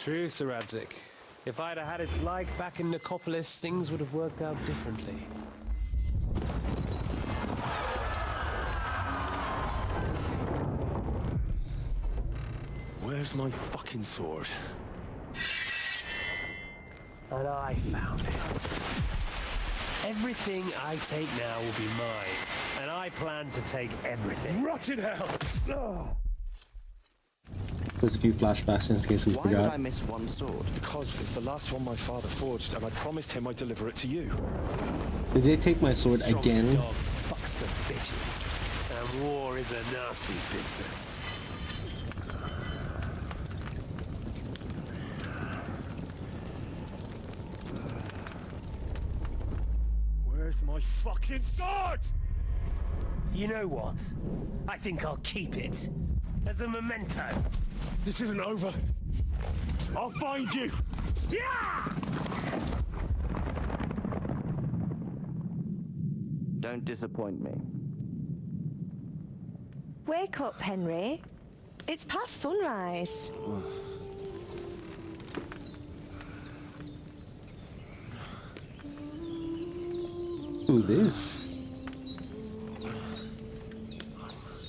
True, Sir Radzik. If I'd have had it like back in Nicopolis, things would have worked out differently. Where's my fucking sword? And I found it. Everything I take now will be mine, and I plan to take everything. Rotted hell! Ugh. There's a few flashbacks in case we Why would forgot. I miss one sword? Because it's the last one my father forged, and I promised him I'd deliver it to you. Did they take my sword Strong again? dog fucks the bitches, and war is a nasty business. Where's my fucking sword? You know what? I think I'll keep it as a memento. This isn't over. I'll find you! Yeah! Don't disappoint me. Wake up, Henry. It's past sunrise. Who this?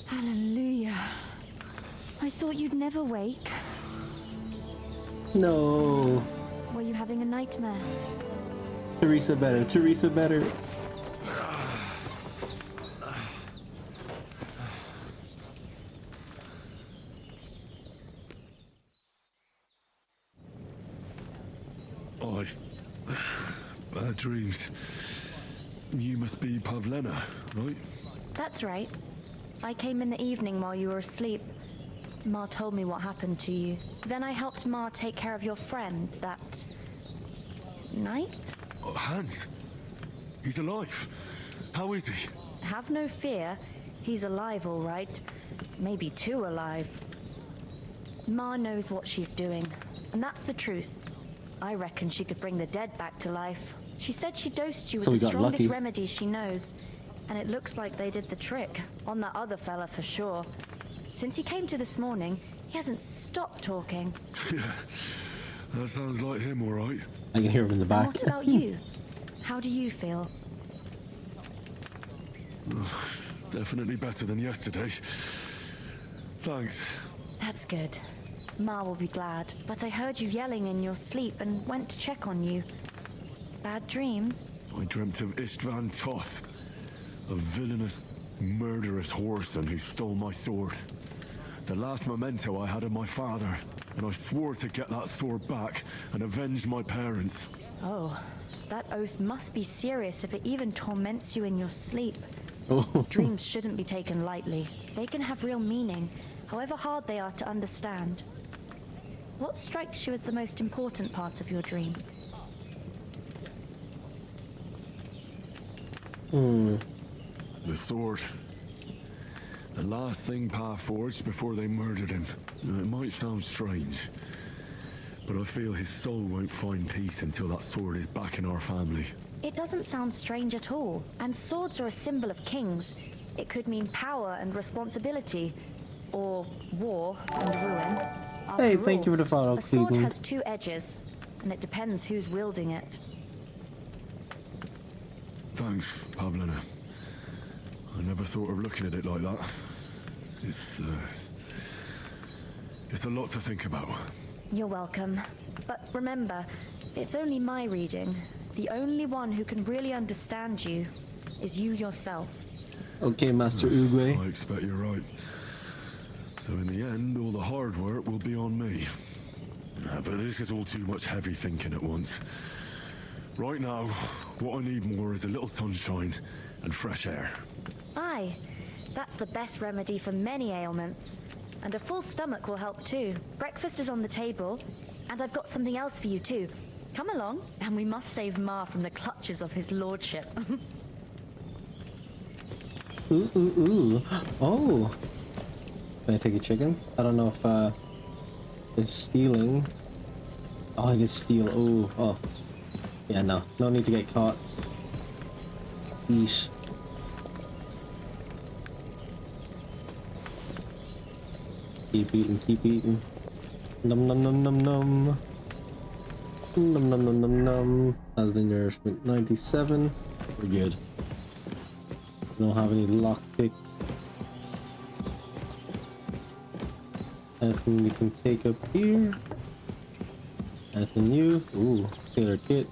Hallelujah. I thought you'd never wake. No. Were you having a nightmare? Teresa better. Teresa better. Bad dreams. You must be Pavlena, right? That's right. I came in the evening while you were asleep. Ma told me what happened to you. Then I helped Ma take care of your friend that night? Oh, Hans. He's alive. How is he? Have no fear. He's alive, all right. Maybe too alive. Ma knows what she's doing, and that's the truth. I reckon she could bring the dead back to life. She said she dosed you with So we the got strongest lucky. remedies she knows, and it looks like they did the trick. On that other fella for sure. Since he came to this morning, he hasn't stopped talking. Yeah, that sounds like him, all right. I can hear him in the And back. what about you? How do you feel? Definitely better than yesterday. Thanks. That's good. Ma will be glad, but I heard you yelling in your sleep and went to check on you. Bad dreams? I dreamt of Istvan Toth, a villainous, murderous whoreson who stole my sword. The last memento I had of my father, and I swore to get that sword back and avenge my parents. Oh, that oath must be serious if it even torments you in your sleep. Oh. Dreams shouldn't be taken lightly. They can have real meaning, however hard they are to understand. What strikes you as the most important part of your dream? The sword. The last thing Pa forged before they murdered him. Now, it might sound strange, but I feel his soul won't find peace until that sword is back in our family. It doesn't sound strange at all, and swords are a symbol of kings. It could mean power and responsibility, or war and ruin. Hey, After thank you for the follow, a sword Cleveland. has two edges, and it depends who's wielding it. Thanks, Pavlina. I never thought of looking at it like that. It's a lot to think about. You're welcome. But remember, it's only my reading. The only one who can really understand you is you yourself. Okay, Master Uguay. I expect you're right. So in the end, all the hard work will be on me. But this is all too much heavy thinking at once. Right now, what I need more is a little sunshine and fresh air. Aye, that's the best remedy for many ailments. And a full stomach will help too. Breakfast is on the table, and I've got something else for you too. Come along, and we must save Ma from the clutches of his lordship. Ooh, ooh, ooh. Oh. Can I take a chicken? I don't know if, it's stealing. Oh, I get steal. Oh, oh. Yeah, no. No need to get caught. Yeesh. Keep eating, keep eating. Num num num num num. Num num num num num. How's the nourishment? 97. We're good. Don't have any lockpicks. Anything we can take up here? Anything new? Ooh, tailor kit.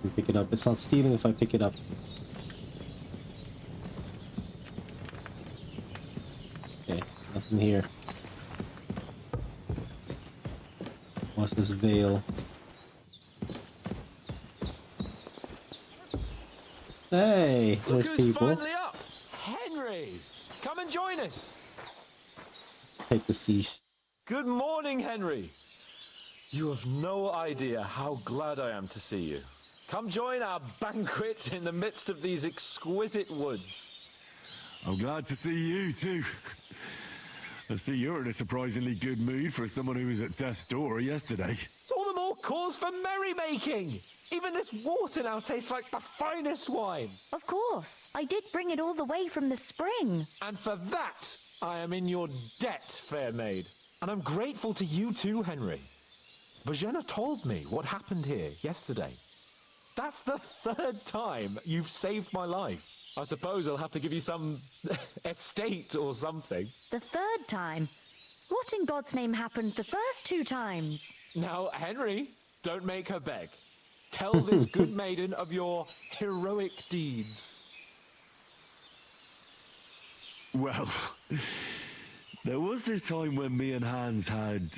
Can pick it up. It's not stealing if I pick it up. Okay, nothing here. What's this veil? Hey, Look there's who's people. finally up! Henry! Come and join us! Take the siege. Good morning, Henry! You have no idea how glad I am to see you. Come join our banquet in the midst of these exquisite woods. I'm glad to see you too. I see you're in a surprisingly good mood for someone who was at death's door yesterday. It's all the more cause for merrymaking! Even this water now tastes like the finest wine! Of course. I did bring it all the way from the spring. And for that, I am in your debt, fair maid. And I'm grateful to you too, Henry. Bajena told me what happened here yesterday. That's the 3rd time you've saved my life. I suppose I'll have to give you some estate or something. The 3rd time? What in God's name happened the first 2 times? Now, Henry, don't make her beg. Tell this good maiden of your heroic deeds. Well, there was this time when me and Hans had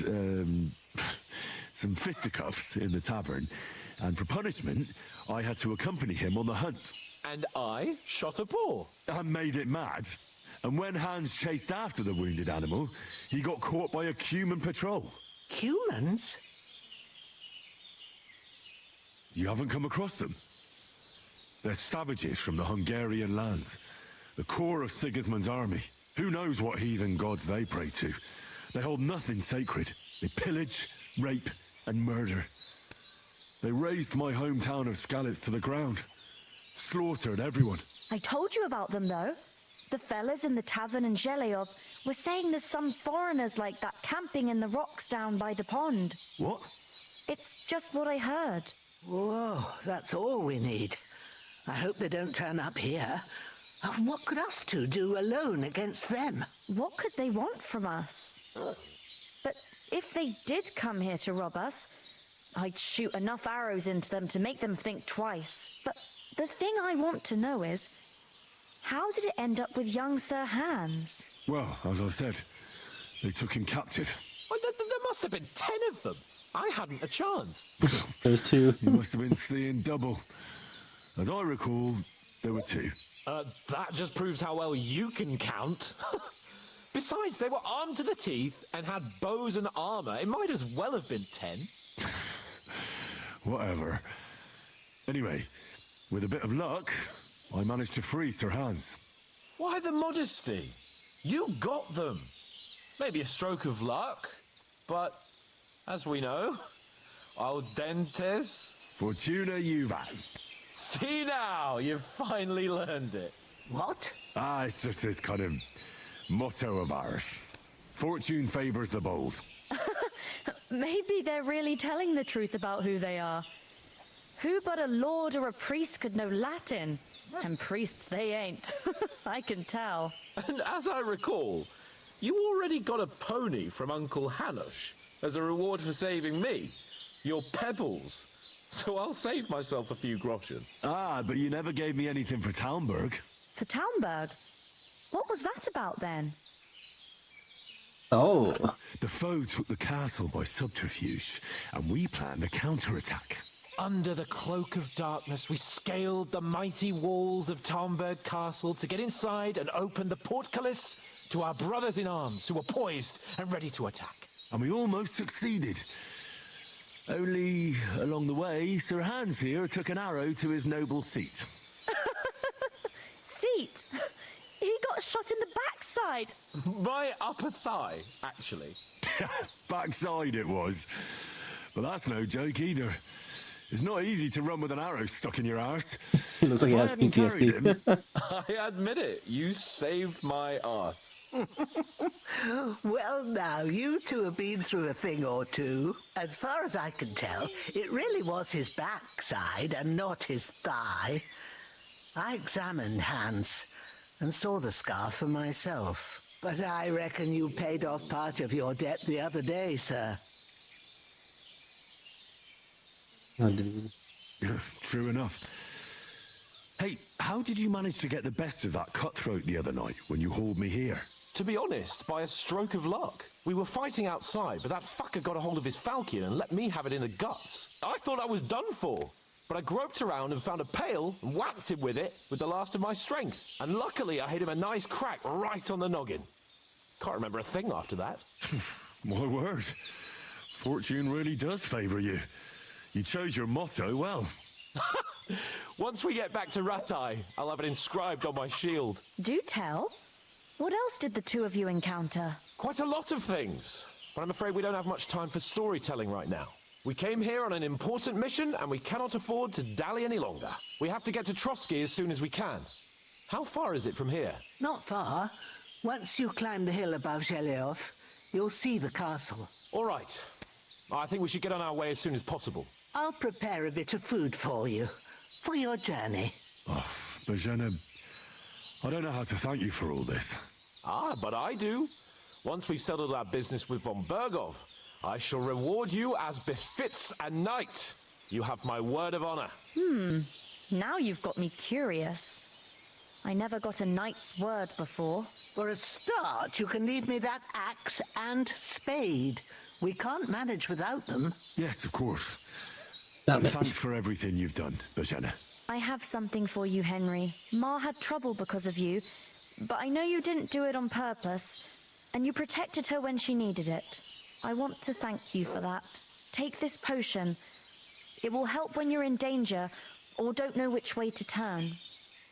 some fisticuffs in the tavern, and for punishment, I had to accompany him on the hunt. And I shot a boar. I made it mad. And when Hans chased after the wounded animal, he got caught by a human patrol. Humans? You haven't come across them? They're savages from the Hungarian lands. The core of Sigismund's army. Who knows what heathen gods they pray to? They hold nothing sacred. They pillage, rape, and murder. They razed my hometown of Skalitz to the ground. Slaughtered everyone. I told you about them, though. The fellas in the tavern in Zheleyov were saying there's some foreigners like that camping in the rocks down by the pond. What? It's just what I heard. Whoa, that's all we need. I hope they don't turn up here. What could us two do alone against them? What could they want from us? But if they did come here to rob us, I'd shoot enough arrows into them to make them think twice. But the thing I want to know is, how did it end up with young Sir Hans? Well, as I said, they took him captive. Well, there must have been 10 of them. I hadn't a chance. There's 2. You must have been seeing double. As I recall, there were 2. That just proves how well you can count. Besides, they were armed to the teeth and had bows and armor. It might as well have been 10. Whatever. Anyway, with a bit of luck, I managed to free Sir Hans. Why the modesty? You got them. Maybe a stroke of luck, but as we know, al dentes. Fortuna juvat. See now, you've finally learned it. What? It's just this kind of motto of ours. Fortune favors the bold. Maybe they're really telling the truth about who they are. Who but a lord or a priest could know Latin? And priests they ain't. I can tell. And as I recall, you already got a pony from Uncle Hanush as a reward for saving me. Your pebbles. So I'll save myself a few groschen. But you never gave me anything for Talmberg. For Talmberg? What was that about then? Oh. The foe took the castle by subterfuge, and we planned a counterattack. Under the cloak of darkness, we scaled the mighty walls of Talmberg Castle to get inside and open the portcullis to our brothers in arms who were poised and ready to attack. And we almost succeeded. Only, along the way, Sir Hans here took an arrow to his noble seat. Seat? He got shot in the backside. My upper thigh, actually. Backside it was. But that's no joke either. It's not easy to run with an arrow stuck in your arse. Looks like he If I has hadn't carried PTSD. I admit it, you saved my arse. Well, now, you two have been through a thing or two. As far as I can tell, it really was his backside and not his thigh. I examined Hans and saw the scar for myself. But I reckon you paid off part of your debt the other day, sir. Oh, did we? True enough. Hey, how did you manage to get the best of that cutthroat the other night when you hauled me here? To be honest, by a stroke of luck. We were fighting outside, but that fucker got a hold of his falcon and let me have it in the guts. I thought I was done for. But I groped around and found a pail and whacked him with it with the last of my strength. And luckily I hit him a nice crack right on the noggin. Can't remember a thing after that. My word. Fortune really does favour you. You chose your motto well. Once we get back to Ratai, I'll have it inscribed on my shield. Do tell. What else did the two of you encounter? Quite a lot of things. But I'm afraid we don't have much time for storytelling right now. We came here on an important mission, and we cannot afford to dally any longer. We have to get to Trotsky as soon as we can. How far is it from here? Not far. Once you climb the hill above Zheleov, you'll see the castle. All right. I think we should get on our way as soon as possible. I'll prepare a bit of food for you, for your journey. Oh, Bozhena, I don't know how to thank you for all this. Ah, but I do. Once we've settled our business with von Bergov, I shall reward you as befits a knight. You have my word of honor. Now you've got me curious. I never got a knight's word before. For a start, you can leave me that axe and spade. We can't manage without them. Yes, of course. Damn it. Thanks for everything you've done, Bozhena. I have something for you, Henry. Ma had trouble because of you, but I know you didn't do it on purpose, and you protected her when she needed it. I want to thank you for that. Take this potion. It will help when you're in danger or don't know which way to turn.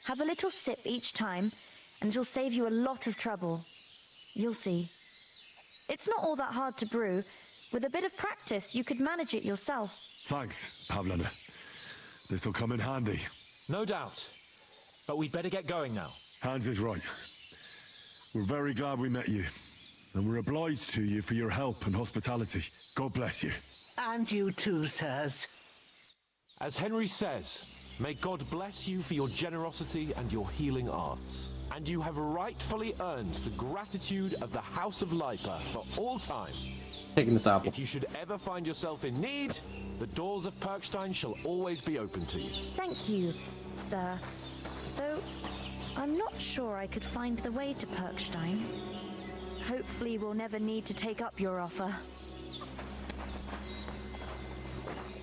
Have a little sip each time, and it'll save you a lot of trouble. You'll see. It's not all that hard to brew. With a bit of practice, you could manage it yourself. Thanks, Pavlana. This'll come in handy. No doubt. But we'd better get going now. Hans is right. We're very glad we met you. And we're obliged to you for your help and hospitality. God bless you. And you too, sirs. As Henry says, may God bless you for your generosity and your healing arts. And you have rightfully earned the gratitude of the House of Lipa for all time. Taking this apple. If you should ever find yourself in need, the doors of Perkstein shall always be open to you. Thank you, sir. Though, I'm not sure I could find the way to Perkstein. Hopefully we'll never need to take up your offer.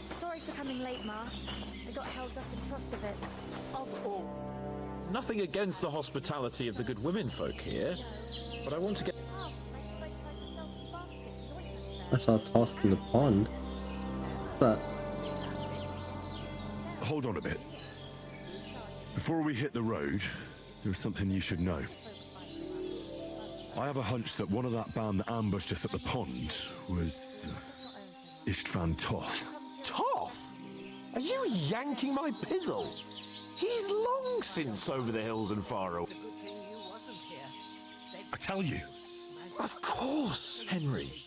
Sorry for coming late, Ma. I got held up in Troskowitz. Nothing against the hospitality of the good women folk here, but I want to get... I saw tossed in the pond. But Hold on a bit. Before we hit the road, there's something you should know. I have a hunch that one of that band that ambushed us at the pond was Istvan Toth. Toth? Are you yanking my pizzle? He's long since over the hills and far away. I tell you. Of course, Henry.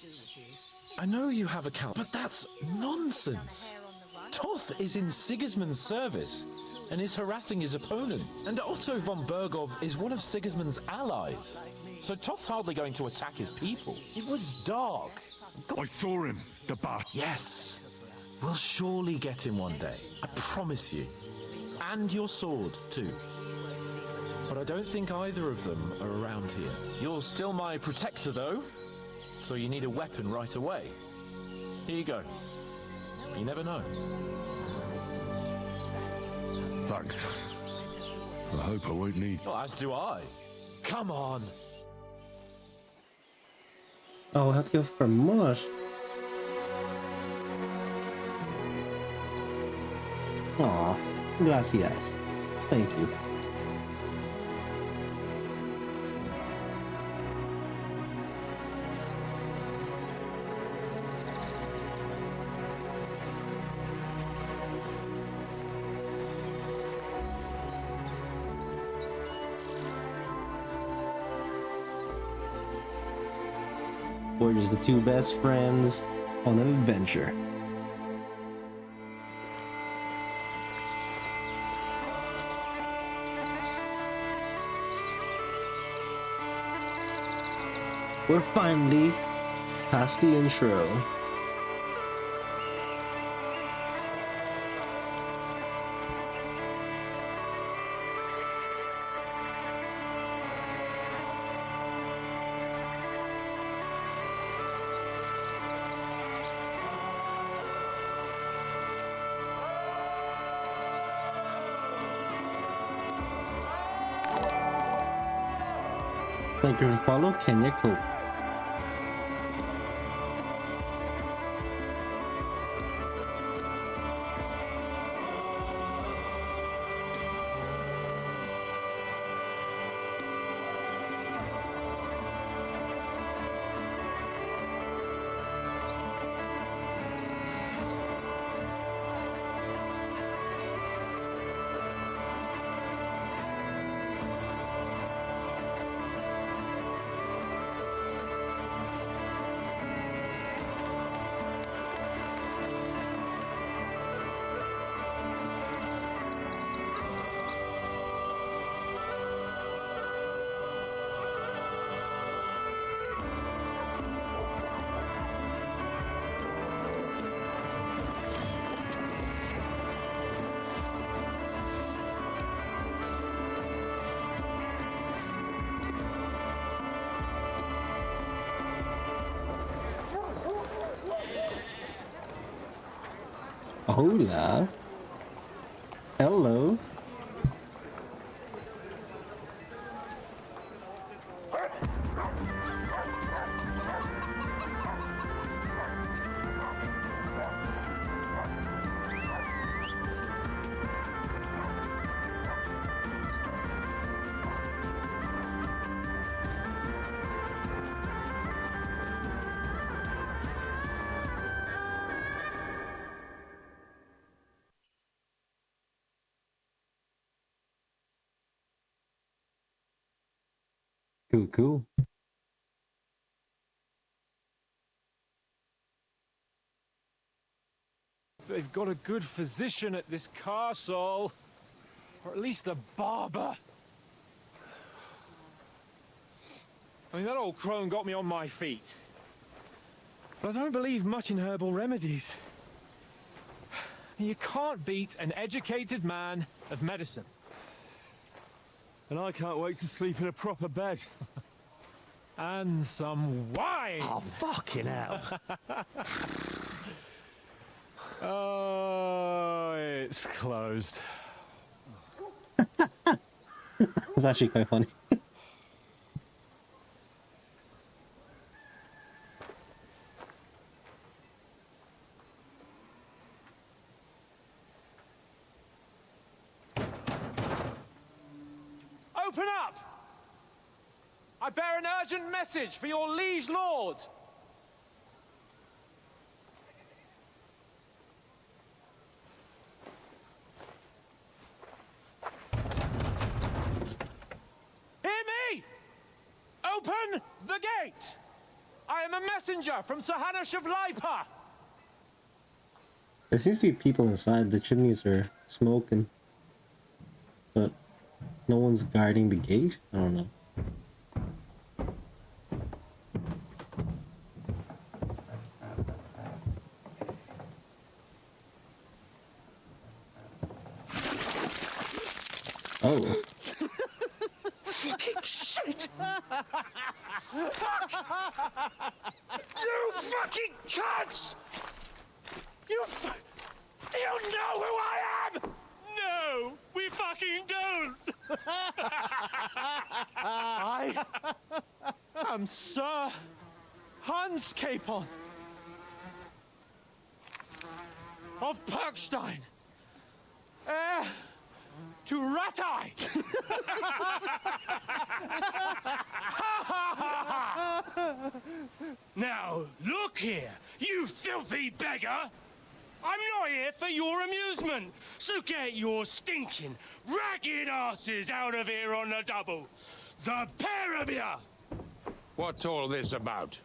I know you have a count, but that's nonsense. Toth is in Sigismund's service and is harassing his opponent. And Otto von Bergov is one of Sigismund's allies. So Toth's hardly going to attack his people. It was dark. I saw him, the bat. Yes. We'll surely get him one day. I promise you. And your sword, too. But I don't think either of them are around here. You're still my protector, though. So you need a weapon right away. Here you go. You never know. Thanks. I hope I won't need... Well, as do I. Come on. oh, I have to go for more. Aw, gracias. Thank you. We're just the two best friends on an adventure. We're finally past the intro. Thank you for follow Kenya Cope. Hola. Hello. Cool, cool. They've got a good physician at this castle. Or at least a barber. I mean, that old crone got me on my feet. But I don't believe much in herbal remedies. You can't beat an educated man of medicine. And I can't wait to sleep in a proper bed. And some wine! Oh, fucking hell. Oh, it's closed. It's actually quite funny. Open up! I bear an urgent message for your liege lord. Hear me! Open the gate! I am a messenger from Sir Hanush of Lipa. There seems to be people inside. The chimneys are smoking. But no one's guarding the gate? I don't know. Oh. Fucking shit! You fucking cunts! You know who I am? No, we fucking don't. I am Sir Hans Capon of Perkstein, heir to Ratai. Now, look here, you filthy beggar! I'm not here for your amusement, so get your stinking, ragged asses out of here on the double. The pair of you! What's all this about?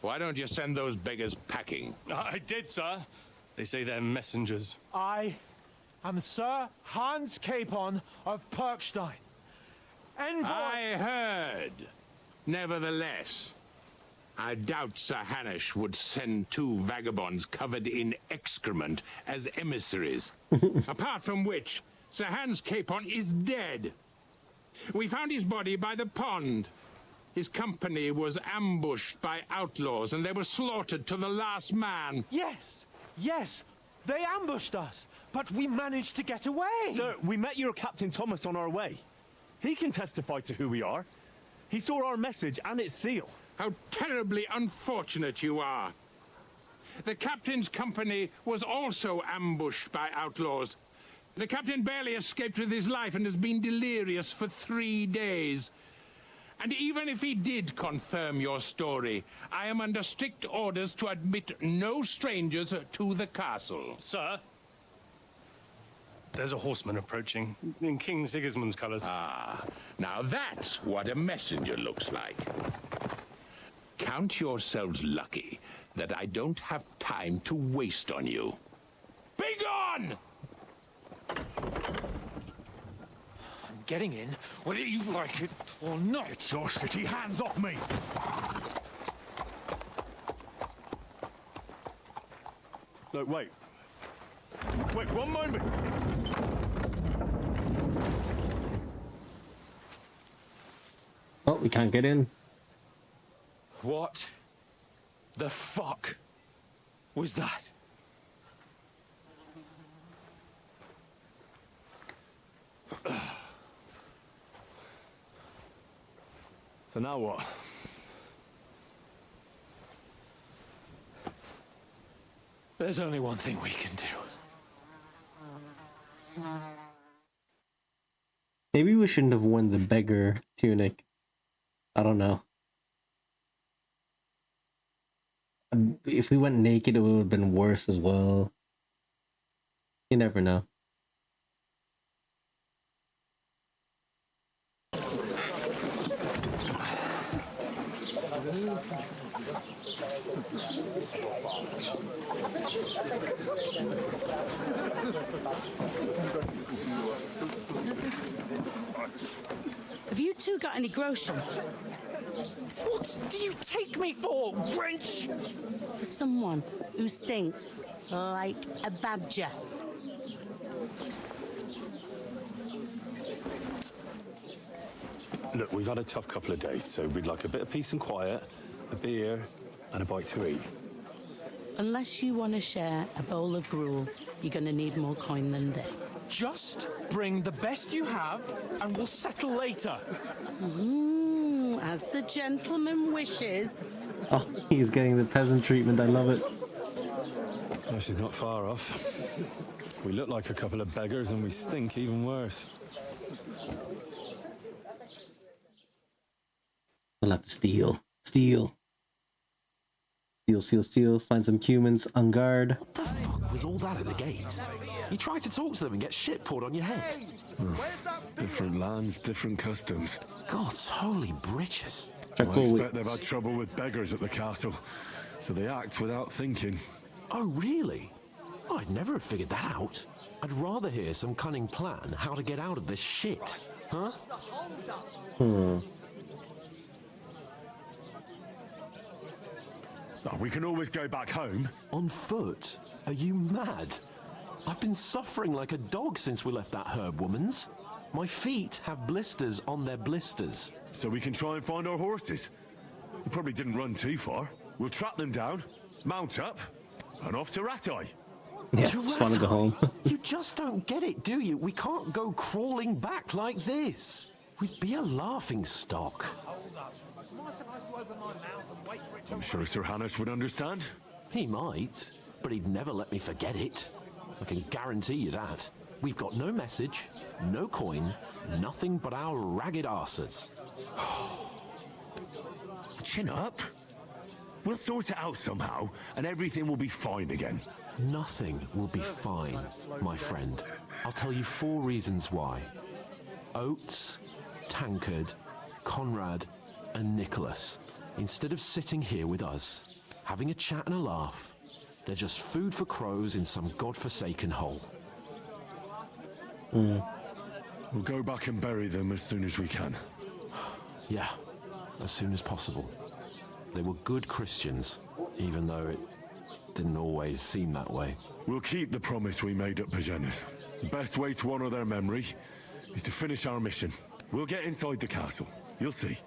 Why don't you send those beggars packing? I did, sir. They say they're messengers. I am Sir Hans Capon of Perkstein. Envoy... I heard. Nevertheless, I doubt Sir Hanush would send 2 vagabonds covered in excrement as emissaries. Apart from which, Sir Hans Capon is dead. We found his body by the pond. His company was ambushed by outlaws, and they were slaughtered to the last man. Yes, yes, they ambushed us, but we managed to get away. Sir, we met your Captain Thomas on our way. He can testify to who we are. He saw our message and its seal. How terribly unfortunate you are. The captain's company was also ambushed by outlaws. The captain barely escaped with his life and has been delirious for 3 days. And even if he did confirm your story, I am under strict orders to admit no strangers to the castle. Sir, there's a horseman approaching in King Sigismund's colours. Ah, now that's what a messenger looks like. Count yourselves lucky that I don't have time to waste on you. Begone! Getting in, whether you like it or not. Get your shitty hands off me! Look, wait. Wait, one moment! Oh, we can't get in. What the fuck was that? So now what? There's only one thing we can do. Maybe we shouldn't have worn the beggar tunic. I don't know. If we went naked, it would have been worse as well. You never know. Have you two got any groschen? What do you take me for, wench? For someone who stinks like a badger. Look, we've had a tough couple of days, so we'd like a bit of peace and quiet, a beer, and a bite to eat. Unless you want to share a bowl of gruel, you're going to need more coin than this. Just bring the best you have, and we'll settle later. As the gentleman wishes. Oh, he's getting the peasant treatment. I love it. No, she's not far off. We look like a couple of beggars, and we stink even worse. We'll have to steal. Steal. Steal, steal, steal. Find some humans on guard. What the fuck was all that at the gate? You try to talk to them and get shit poured on your head. Different lands, different customs. God's holy britches. I expect they've had trouble with beggars at the castle, so they act without thinking. Oh, really? I'd never have figured that out. I'd rather hear some cunning plan how to get out of this shit. Huh? Oh, we can always go back home. On foot? Are you mad? I've been suffering like a dog since we left that herb woman's. My feet have blisters on their blisters. So we can try and find our horses. We probably didn't run too far. We'll track them down, mount up, and off to Ratai. Yeah, just want to go home. You just don't get it, do you? We can't go crawling back like this. We'd be a laughing stock. I'm sure Sir Hanush would understand. He might, but he'd never let me forget it. I can guarantee you that. We've got no message, no coin, nothing but our ragged arses. Chin up. We'll sort it out somehow, and everything will be fine again. Nothing will be fine, my friend. I'll tell you 4 reasons why. Oates, Tankard, Conrad, and Nicholas, instead of sitting here with us. having a chat and a laugh. They're just food for crows in some godforsaken hole. We'll go back and bury them as soon as we can. Yeah, as soon as possible. They were good Christians, even though it didn't always seem that way. We'll keep the promise we made at Bajena's. The best way to honor their memory is to finish our mission. We'll get inside the castle. You'll see.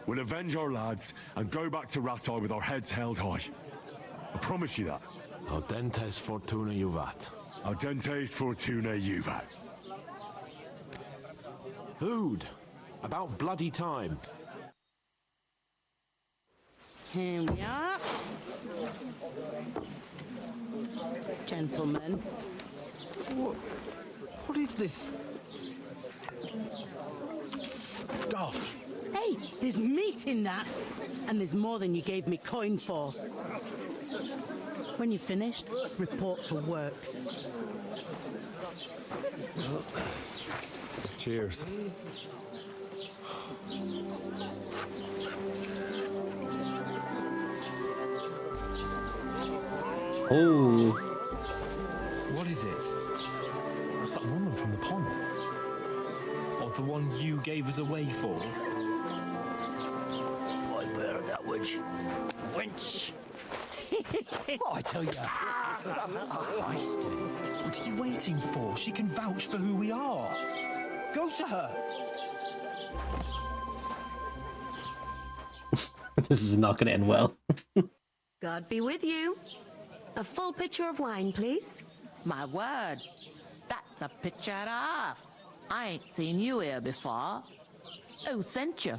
We'll avenge our lads and go back to Ratai with our heads held high. I promise you that. Audentes fortuna juvat. Audentes fortuna juvat. Food! About bloody time. Here we are. Gentlemen. What is this stuff? Hey, there's meat in that. And there's more than you gave me coin for. When you're finished, report for work. Cheers. Oh, What is it? It's that woman from the pond. Or the one you gave us away for? I bear that witch. Wench! What I tell you? What are you waiting for? She can vouch for who we are. Go to her. this is not going to end well. God be with you. A full pitcher of wine, please. My word, that's a picture and a half. I ain't seen you here before. Who sent you?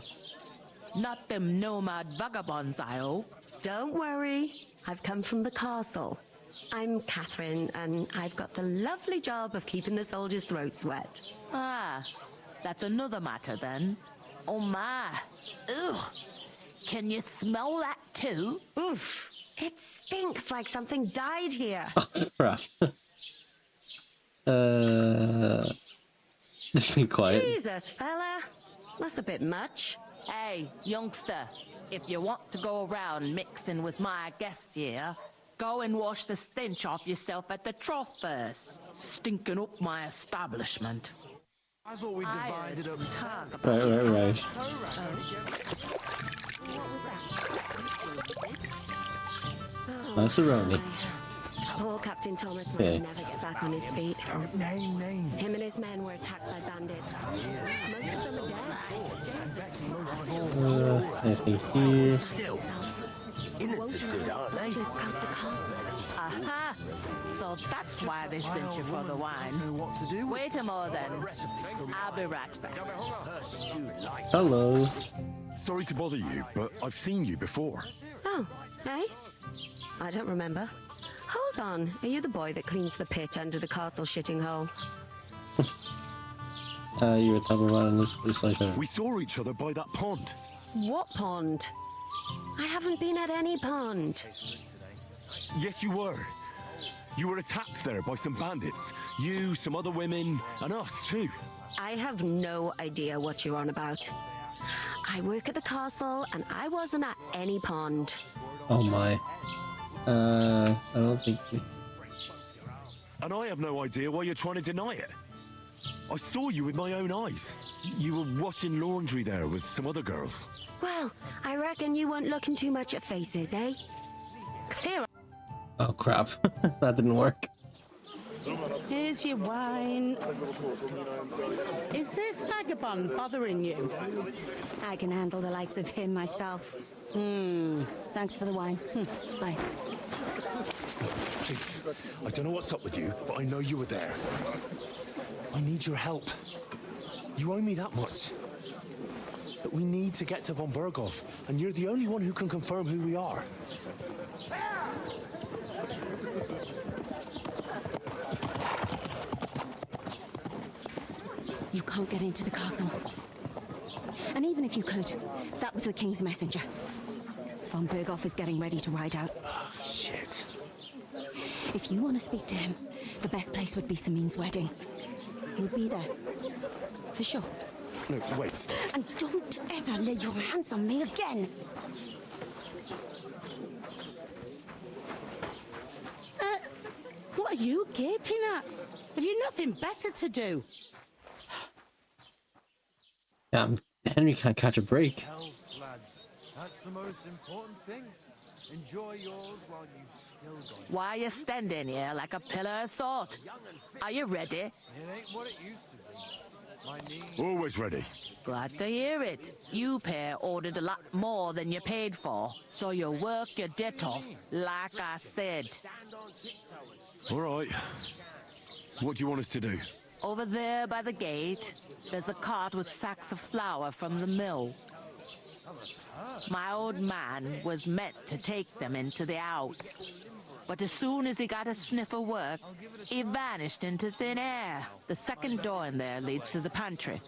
Not them nomad vagabonds, I hope. Don't worry. I've come from the castle. I'm Catherine, and I've got the lovely job of keeping the soldiers' throats wet. Ah, that's another matter then. Oh my. Ugh. Can you smell that too? Oof. It stinks like something died here. Crap. Just be quiet. Jesus, fella. That's a bit much. Hey, youngster, if you want to go around mixing with my guests here, go and wash the stench off yourself at the trough first. Stinking up my establishment. I thought we divided up. Right. That's a Roni. Poor Captain Thomas Yeah. might never get back on his feet. Name names. Him and his men were attacked by bandits. Most of them are dead. Anything here? Still, innards are good, aren't they? Just out the castle. Aha! So that's why they sent you for the wine. Wait a moment then. I'll be right back. Hello. Sorry to bother you, but I've seen you before. Oh, eh? I don't remember. Hold on. Are you the boy that cleans the pit under the castle shitting hole? You're a type of man in this recycler. We saw each other by that pond. What pond? I haven't been at any pond. Yes, you were. You were attacked there by some bandits. You, some other women, and us too. I have no idea what you're on about. I work at the castle, and I wasn't at any pond. Oh my. I don't think. And I have no idea why you're trying to deny it. I saw you with my own eyes. You were washing laundry there with some other girls. Well, I reckon you weren't looking too much at faces, eh? Clear. Oh crap. That didn't work. Here's your wine. Is this vagabond bothering you? I can handle the likes of him myself. Thanks for the wine. Bye. Please, I don't know what's up with you, but I know you were there. I need your help. You owe me that much. But we need to get to von Berghoff, and you're the only one who can confirm who we are. You can't get into the castle. And even if you could, that was the king's messenger. Von Berghoff is getting ready to ride out. Oh, shit. If you want to speak to him, the best place would be Samin's wedding. He'll be there. For sure. No, wait. And don't ever lay your hands on me again. you gaping at? Have you nothing better to do? Yeah, Henry can't catch a break. Health, lads. That's the most important thing. Enjoy yours while you still got it. Why are you standing here like a pillar of salt? Are you ready? It ain't what it used to be. My knees... Always ready. Glad to hear it. You pair ordered a lot more than you paid for, so you work your debt off, like I said. All right. What do you want us to do? Over there by the gate, there's a cart with sacks of flour from the mill. My old man was meant to take them into the house. But as soon as he got a sniff of work, he vanished into thin air. The second door in there leads to the pantry.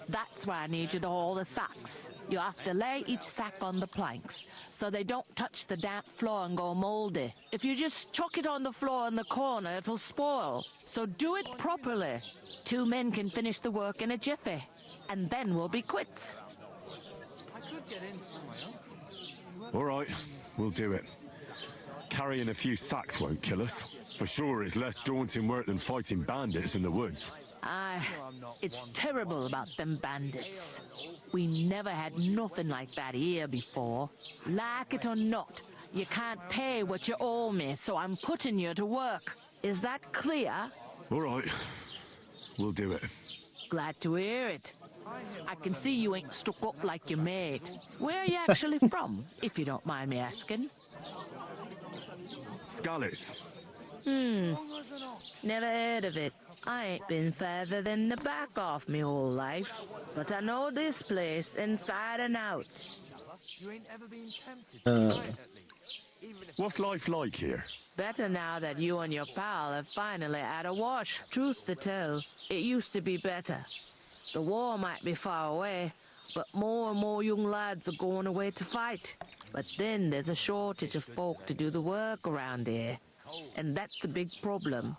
That's where I need you to haul the sacks. You have to lay each sack on the planks, so they don't touch the damp floor and go moldy. If you just chuck it on the floor in the corner, it'll spoil. So do it properly. 2 men can finish the work in a jiffy, and then we'll be quits. I could get in through my own. All right, we'll do it. Carrying a few sacks won't kill us. For sure, it's less daunting work than fighting bandits in the woods. Aye, it's terrible about them bandits. We never had nothing like that here before. Like it or not, you can't pay what you owe me, so I'm putting you to work. Is that clear? All right, we'll do it. Glad to hear it. I can see you ain't stuck up like your mate. Where are you actually from, if you don't mind me asking? Scallies. Never heard of it. I ain't been further than the back off me whole life, but I know this place inside and out. You ain't ever been tempted to try it, at least. What's life like here? Better now that you and your pal have finally had a wash. Truth to tell, it used to be better. The war might be far away, but more and more young lads are going away to fight. But then there's a shortage of folk to do the work around here, and that's a big problem.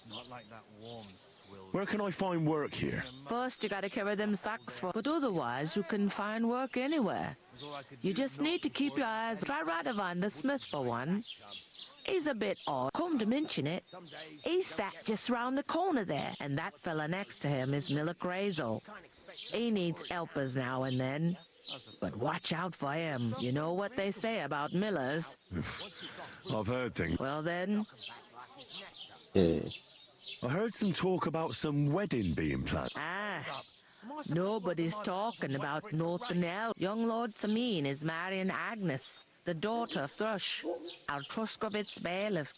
Not like that warm swill. Where can I find work here? First you gotta carry them sacks for, but otherwise you can find work anywhere. You just need to keep your eyes. Try Radovan the smith for one. He's a bit odd. Come to mention it, he's sat just round the corner there, and that fella next to him is Miller Crazel. He needs helpers now and then. But watch out for him. You know what they say about Millers. I've heard things. Well then. Yeah. I heard some talk about some wedding being planned. Ah, nobody's talking about nothing else. Young Lord Samin is marrying Agnes, the daughter of Thrush, our Truskovitz bailiff.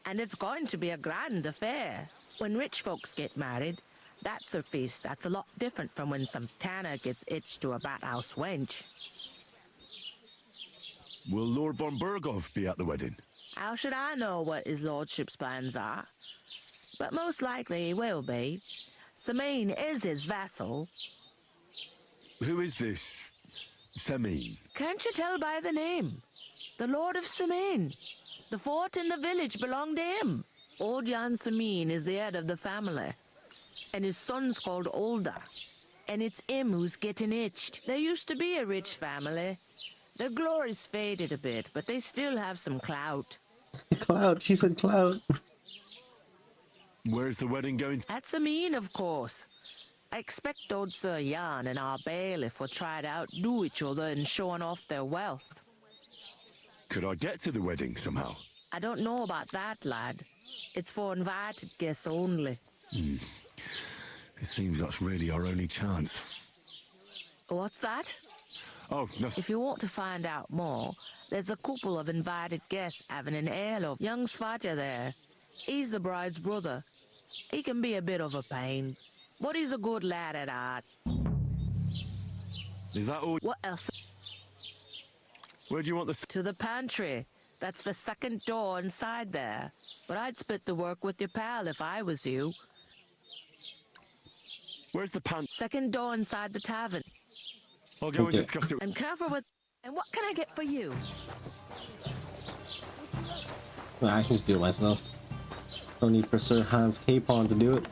And it's going to be a grand affair. When rich folks get married, that's a feast that's a lot different from when some tanner gets hitched to a bathouse wench. Will Lord von Burgov be at the wedding? How should I know what his lordship's plans are? But most likely he will be. Samin is his vassal. Who is this Samin? Can't you tell by the name? The Lord of Samin. The fort in the village belonged to him. Old Jan Samin is the head of the family. And his son's called Olda. And it's him who's getting itched. There used to be a rich family. Their glory's faded a bit, but they still have some clout. Clout, she said clout. Where's the wedding going? At Samin, of course. I expect old Sir Jan and our bailiff will try to outdo each other in showing off their wealth. Could I get to the wedding somehow? I don't know about that, lad. It's for invited guests only. It seems that's really our only chance. What's that? Oh, no. If you want to find out more, there's a couple of invited guests having an heirloom. Young Svaja there. He's the bride's brother. He can be a bit of a pain, but he's a good lad at heart. Is that all? What else? Where do you want the... To the pantry. That's the second door inside there. But I'd split the work with your pal if I was you. Where's the pantry? Second door inside the tavern. I'll go and discuss it. And careful with... And what can I get for you? Well, I can just do it myself. Don't need for Sir Hans Capon to do it.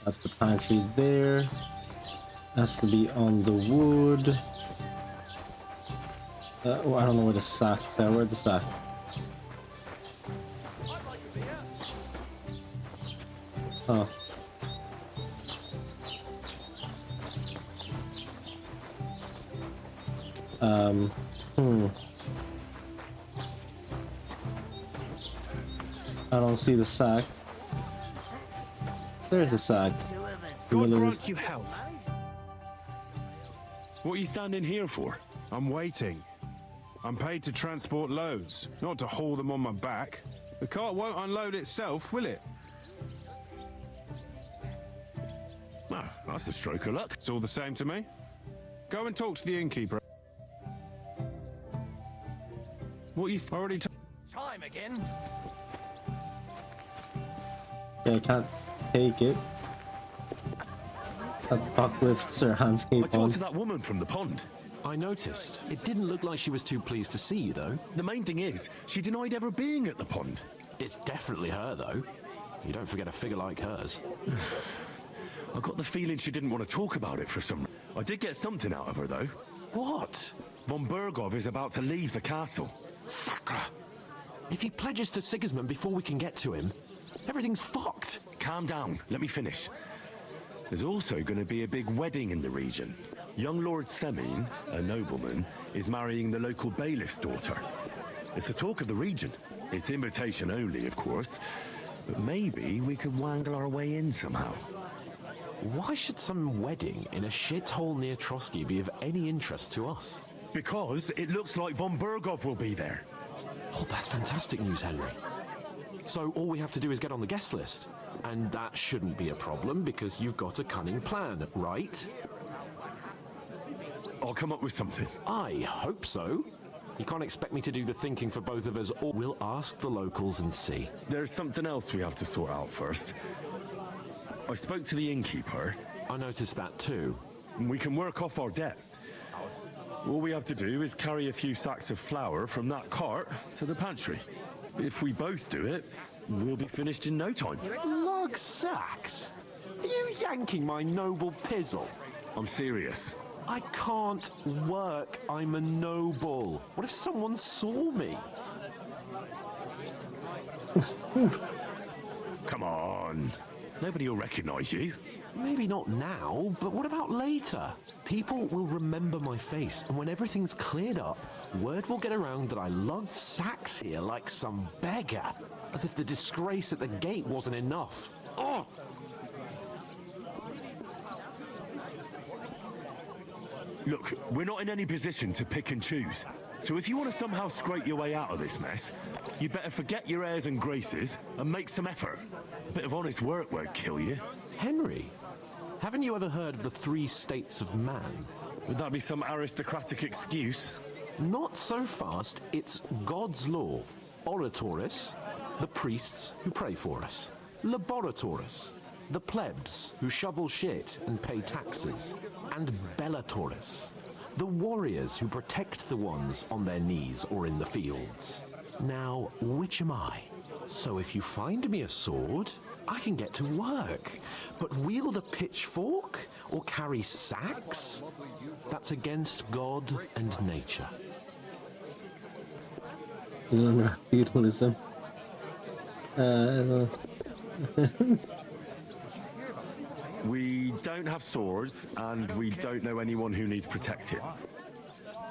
That's the pantry there. Has to be on the wood. Oh, I don't know where the sack is. Where's the sack? Oh. I don't see the sack. There's the sack. God grant you health. What are you standing here for? I'm waiting. I'm paid to transport loads, not to haul them on my back. The cart won't unload itself, will it? Ah, that's a stroke of luck. It's all the same to me. Go and talk to the innkeeper. What are you already Time again. Okay, I can't take it. That fuck with Sir Hans I Cape on. talked to that woman from the pond. I noticed. It didn't look like she was too pleased to see you, though. The main thing is, she denied ever being at the pond. It's definitely her, though. You don't forget a figure like hers. I got the feeling she didn't want to talk about it for some... I did get something out of her, though. What? Von Bergov is about to leave the castle. Sacre! If he pledges to Sigismund before we can get to him, everything's fucked. Calm down. Let me finish. There's also going to be a big wedding in the region. Young Lord Semin, a nobleman, is marrying the local bailiff's daughter. It's the talk of the region. It's invitation only, of course. But maybe we could wangle our way in somehow. Why should some wedding in a shithole near Trotsky be of any interest to us? Because it looks like Von Bergov will be there. Oh, that's fantastic news, Henry. So all we have to do is get on the guest list. And that shouldn't be a problem because you've got a cunning plan, right? I'll come up with something. I hope so. You can't expect me to do the thinking for both of us, or we'll ask the locals and see. There's something else we have to sort out first. I spoke to the innkeeper. I noticed that too. We can work off our debt. All we have to do is carry a few sacks of flour from that cart to the pantry. If we both do it, we'll be finished in no time. Lug sacks? Are you yanking my noble pizzle? I'm serious. I can't work. I'm a noble. What if someone saw me? Come on. Nobody will recognize you. Maybe not now, but what about later? People will remember my face, and when everything's cleared up, word will get around that I lugged sacks here like some beggar. As if the disgrace at the gate wasn't enough. Oh! Look, we're not in any position to pick and choose. So if you want to somehow scrape your way out of this mess, you better forget your airs and graces and make some effort. A bit of honest work won't kill you. Henry, haven't you ever heard of the 3 states of man? Would that be some aristocratic excuse? Not so fast. It's God's law. Oratoris, the priests who pray for us. Laboratoris, the plebs who shovel shit and pay taxes. And Bellatoris, the warriors who protect the ones on their knees or in the fields. Now, which am I? So if you find me a sword, I can get to work. But wield a pitchfork or carry sacks? That's against God and nature. Feudalism. We don't have swords, and we don't know anyone who needs protecting.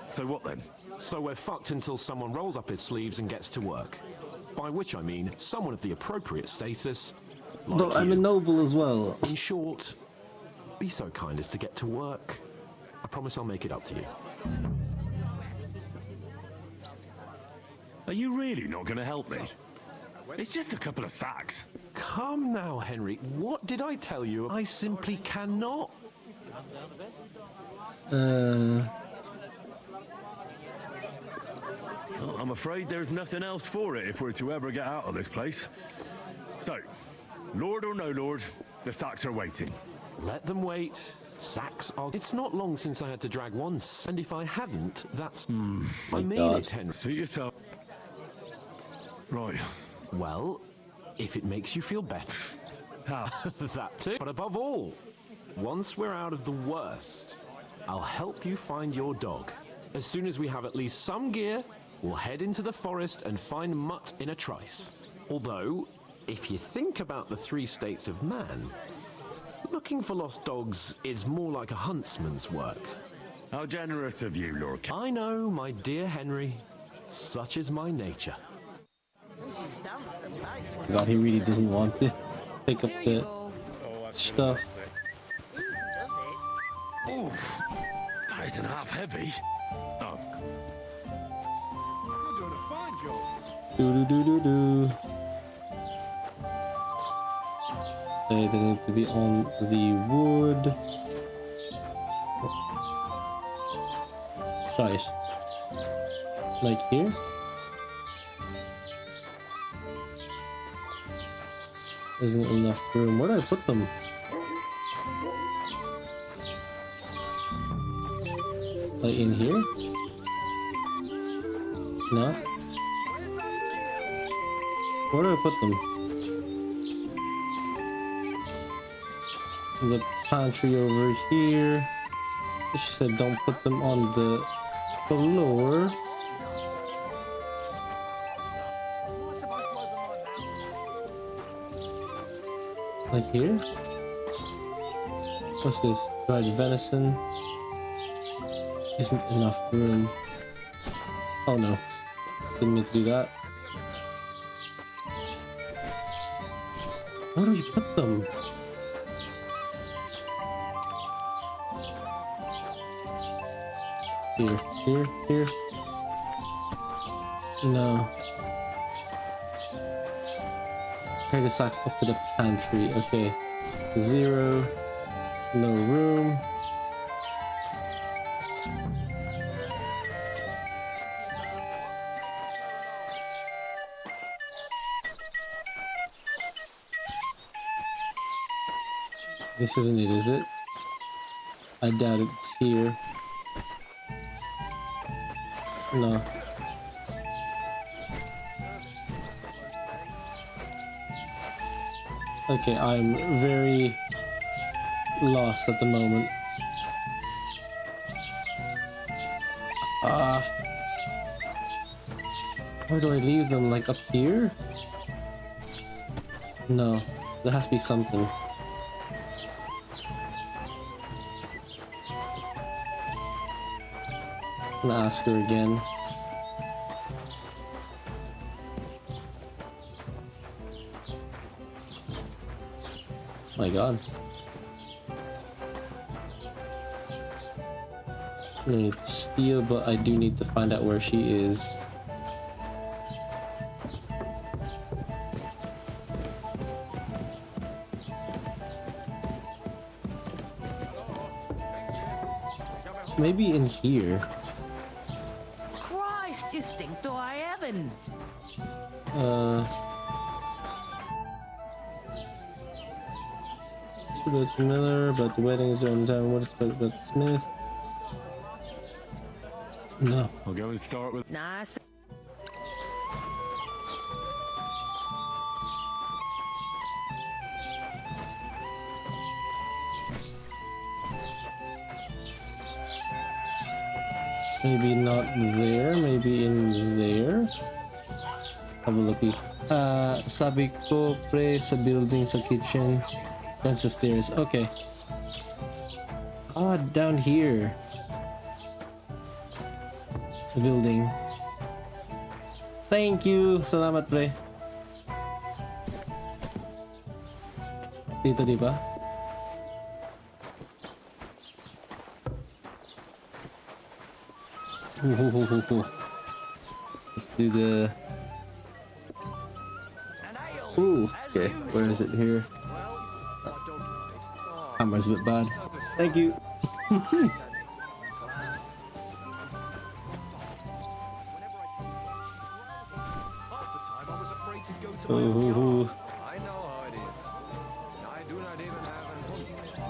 So what then? So we're fucked until someone rolls up his sleeves and gets to work. By which I mean someone of the appropriate status. Like But I'm a noble as well. In short, be so kind as to get to work. I promise I'll make it up to you. Are you really not going to help me? It's just a couple of sacks. Come now, Henry. What did I tell you? I simply cannot. Well, I'm afraid there's nothing else for it if we're to ever get out of this place. So, Lord or no Lord, the sacks are waiting. Let them wait. Sacks are... It's not long since I had to drag one, and if I hadn't, that's... I mean it, Henry. Suit yourself. Right. Well, if it makes you feel better. How? That too. But above all, once we're out of the worst, I'll help you find your dog. As soon as we have at least some gear, we'll head into the forest and find Mutt in a trice. Although, If you think about the three states of man, looking for lost dogs is more like a huntsman's work. How generous of you, Lord. I know, my dear Henry. Such is my nature. God, he really doesn't want to pick up the stuff. Oof, that isn't half heavy. Oh. You're doing a fine job. Do do do do do. They need to be on the wood. Try it. Like here? Isn't enough room. Where do I put them? Like in here? No? Where do I put them? The pantry over here. She said don't put them on the floor. Like here? What's this? Dried venison. Isn't enough room. Oh no. Didn't mean to do that. Where do we put them? Here, here, here. No. Carry the sacks up to the pantry. Okay. 0. No room. This isn't it, is it? I doubt it's here. No. Okay, I'm very lost at the moment. Where do I leave them? Like up here? No, there has to be something. I'm gonna ask her again. My God. I don't need to steal, but I do need to find out where she is. Maybe in here. Christ, you stink to high heaven. About Miller, about the wedding is on time. What is about the Smith? No. I'll go and start with. Nice. Maybe not there, maybe in there. Have a looky. Sabi ko pre sa building sa kitchen. Then sa stairs. Okay. Ah, down here. Sa building. Thank you. Salamat pre. Dito, di ba? Let's do the... Ooh, okay. Where is it here? Camera's a bit bad. Thank you. Ooh. I know how it is. I do not even have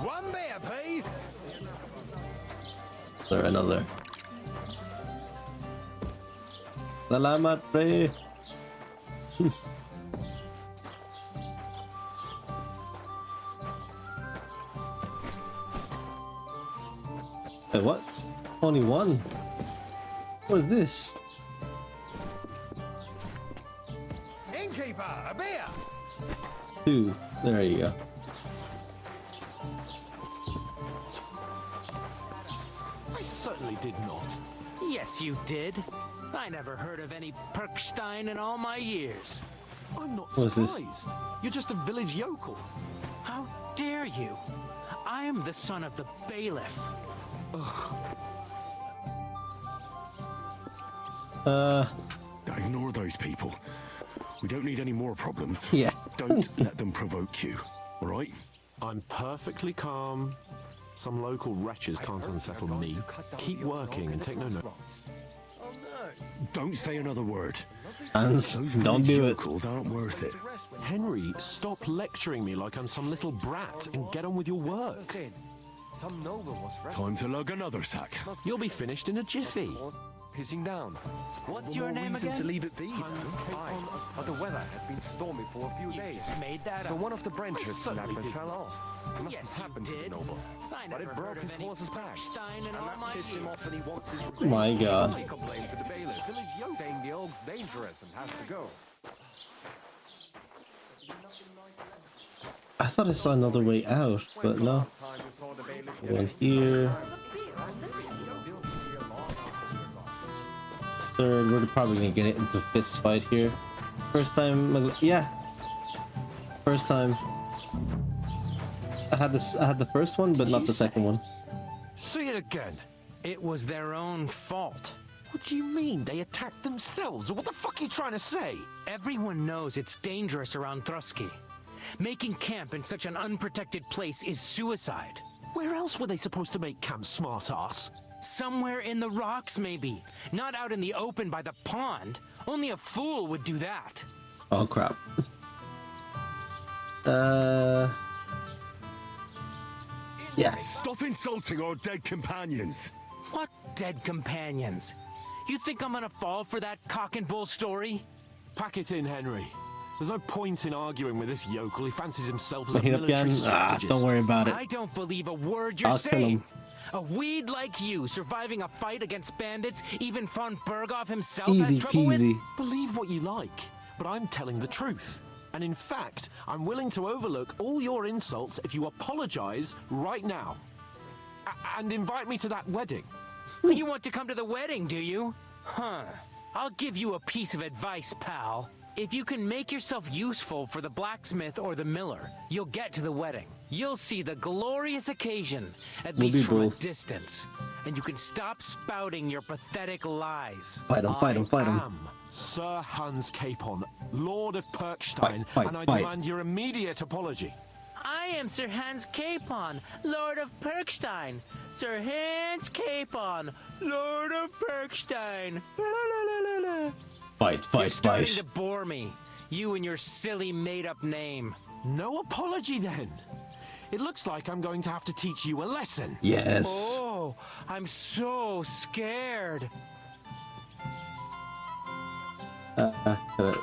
one beer, please. There, another. Salamat, pre. Hey, what? Only one? What is this? Innkeeper, a beer. 2. There you go. I certainly did not. Yes, you did. I never heard of any Perkstein in all my years. I'm not What's this? surprised. You're just a village yokel. How dare you? I am the son of the bailiff. Ignore those people. We don't need any more problems. Yeah. Don't let them provoke you, all right? I'm perfectly calm. Some local wretches can't unsettle me. Keep working and take no note. Don't say another word. Hans, Those don't village do it. yokels aren't worth it. Henry, stop lecturing me like I'm some little brat and get on with your work. Some noble was Time to lug another sack. You'll be finished in a jiffy. pissing down. What's your name again? To leave it be. But the weather had been stormy for a few days. Just made that So up. one of the branches snapped and fell off. Must Yes, have happened you to the did. noble. I But never it broke heard his of any horse's back. Perkstein in And all that my pissed him years. off and he wants his revenge. My God. He complained to the bailiff, saying the oak's dangerous and has to go. I thought I saw another way out, but no. One here. Third, we're probably gonna get it into a fist fight here. First time, yeah. First time. I had the first one, but not the second one. See it again. It was their own fault. What do you mean? They attacked themselves? What the fuck are you trying to say? Everyone knows it's dangerous around Trotsky. Making camp in such an unprotected place is suicide. Where else were they supposed to make camp, smartass? Somewhere in the rocks, maybe. Not out in the open by the pond. Only a fool would do that. Oh crap. Yeah. Stop insulting our dead companions. What dead companions? You think I'm gonna fall for that cock and bull story? Pack it in, Henry. There's no point in arguing with this yokel. He fancies himself as a Hit up military again? strategist. Don't worry about it. I don't believe a word you're I'll kill saying. him. A weed like you surviving a fight against bandits, even von Berghoff himself Easy has trouble with? peasy. Believe what you like, but I'm telling the truth. And in fact, I'm willing to overlook all your insults if you apologize right now. And invite me to that wedding. You want to come to the wedding, do you? Huh. I'll give you a piece of advice, pal. If you can make yourself useful for the blacksmith or the miller, you'll get to the wedding. You'll see the glorious occasion, at We'll least be from a both. distance. And you can stop spouting your pathetic lies. Fight him, fight him, fight him. I am Sir Hans Capon, Lord of Perkstein, Fight, and I fight. demand your immediate apology. I am Sir Hans Capon, Lord of Perkstein. Sir Hans Capon, Lord of Perkstein. La, la, la, la, la. Fight, You're fight, starting fight. to bore me. You and your silly made-up name. No apology then. It looks like I'm going to have to teach you a lesson. Yes. Oh, I'm so scared.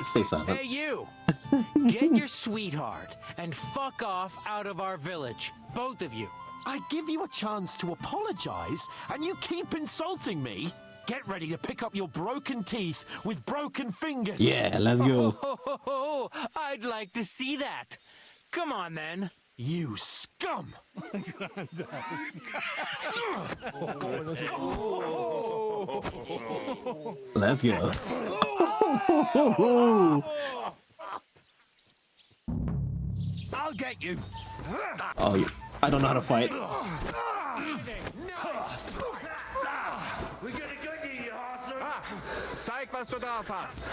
Stay silent. Hey, you! Get your sweetheart and fuck off out of our village. Both of you. I give you a chance to apologize, and you keep insulting me. Get ready to pick up your broken teeth with broken fingers. Yeah, let's go. Oh, I'd like to see that. Come on, then. You scum! Let's go. I'll get you. Oh, yeah. I don't know how to fight. We're gonna get you, you horse. Zeig, was du drauf hast.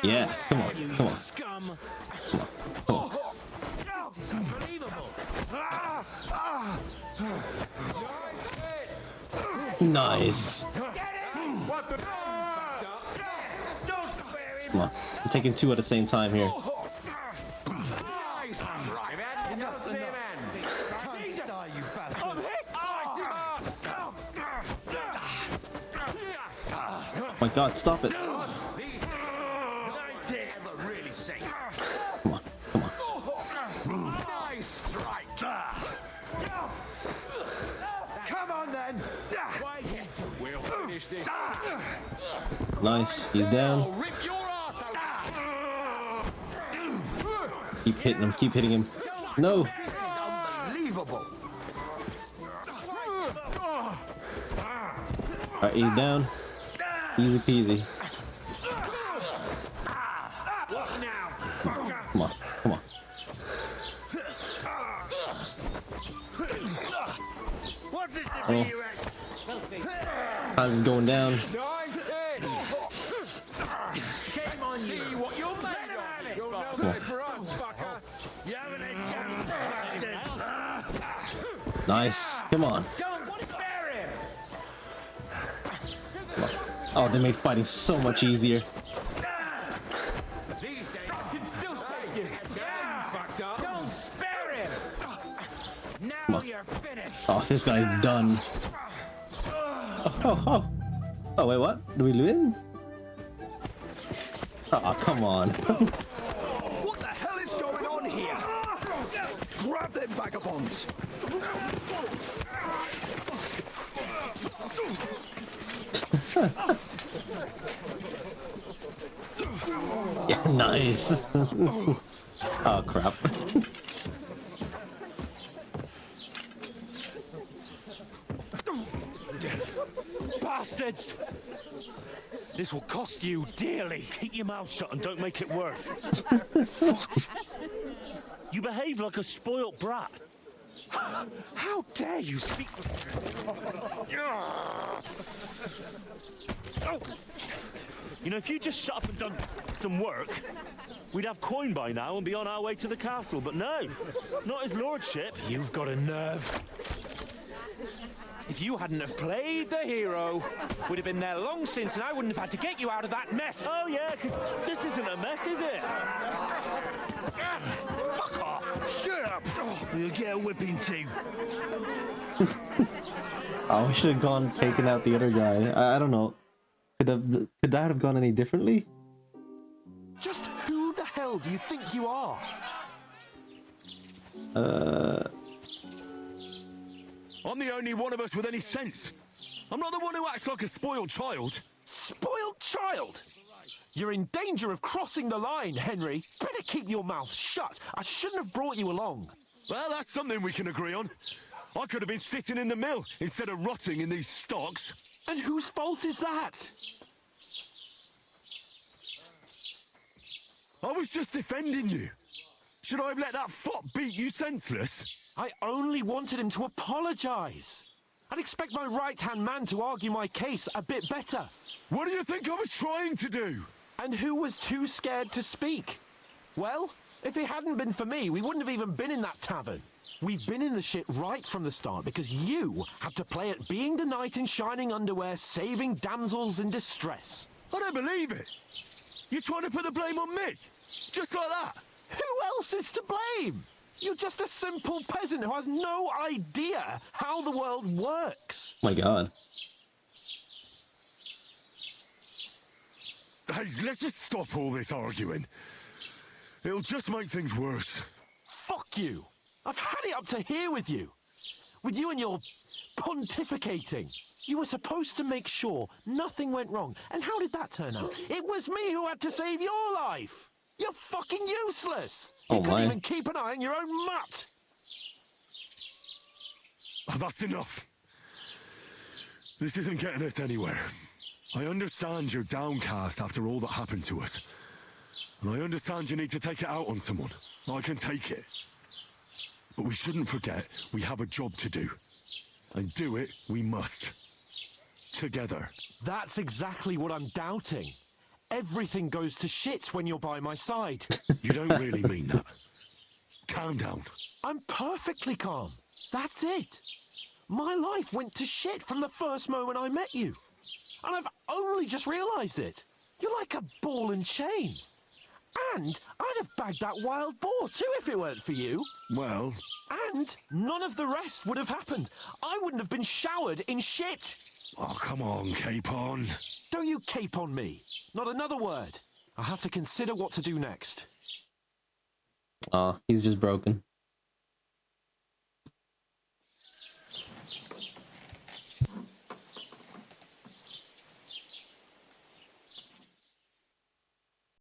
Yeah, come on, come on. Scum. Come on. This is unbelievable. Nice. What the? Come on. I'm taking two at the same time here. Nice. Right, man. Enough's near, man. Time to die, you bastard. Oh my God, stop it. Come on, come on. Nice strike. Come on then. Why can't you? We'll finish this. Nice. He's down. Keep hitting him. Keep hitting him. No. Unbelievable. Alright, he's down. Easy peasy. Come on. Come on. Oh. Hans is going down. Shame on you. See what you're made of. You'll know that for us, fucker. You haven't a chance, bastard. Nice. Come on. Oh, they make fighting so much easier. These days, I can still take you. Yeah, you fucked up. Don't spare him. Now you're finished. Oh, this guy's done. Oh, wait, what? Do we win? Oh, come on. What the hell is going on here? Grab them vagabonds. Yeah, nice. Oh, crap. Bastards! This will cost you dearly. Keep your mouth shut and don't make it worse. What? You behave like a spoilt brat. How dare you speak with... You know, if you just shut up and done some work, we'd have coin by now and be on our way to the castle. But no, not his lordship. You've got a nerve. If you hadn't have played the hero, we'd have been there long since, and I wouldn't have had to get you out of that mess. Oh yeah, because this isn't a mess, is it? Fuck off! Shut up. You'll get a whipping too. Oh, we should have gone taking out the other guy. I don't know. Could that have gone any differently? Just who the hell do you think you are? I'm the only one of us with any sense. I'm not the one who acts like a spoiled child. Spoiled child? You're in danger of crossing the line, Henry. Better keep your mouth shut. I shouldn't have brought you along. Well, that's something we can agree on. I could have been sitting in the mill instead of rotting in these stocks. And whose fault is that? I was just defending you. Should I have let that fop beat you senseless? I only wanted him to apologize. I'd expect my right-hand man to argue my case a bit better. What do you think I was trying to do? And who was too scared to speak? Well, if it hadn't been for me, we wouldn't have even been in that tavern. We've been in the shit right from the start because you had to play at being the knight in shining underwear, saving damsels in distress. I don't believe it. You're trying to put the blame on me? Just like that? Who else is to blame? You're just a simple peasant who has no idea how the world works. My God. Hey, let's just stop all this arguing. It'll just make things worse. Fuck you. I've had it up to here with you. With you and your pontificating. You were supposed to make sure nothing went wrong. And how did that turn out? It was me who had to save your life. You're fucking useless. You couldn't even keep an eye on your own mutt. Oh, that's enough. This isn't getting us anywhere. I understand you're downcast after all that happened to us. And I understand you need to take it out on someone. I can take it. But we shouldn't forget we have a job to do. And do it we must. Together. That's exactly what I'm doubting. Everything goes to shit when you're by my side. You don't really mean that. Calm down. I'm perfectly calm. That's it. My life went to shit from the first moment I met you. And I've only just realised it. You're like a ball and chain. And I'd have bagged that wild boar too if it weren't for you. Well... And none of the rest would have happened. I wouldn't have been showered in shit. Oh, come on, Capon. Don't you cape on me. Not another word. I have to consider what to do next. He's just broken.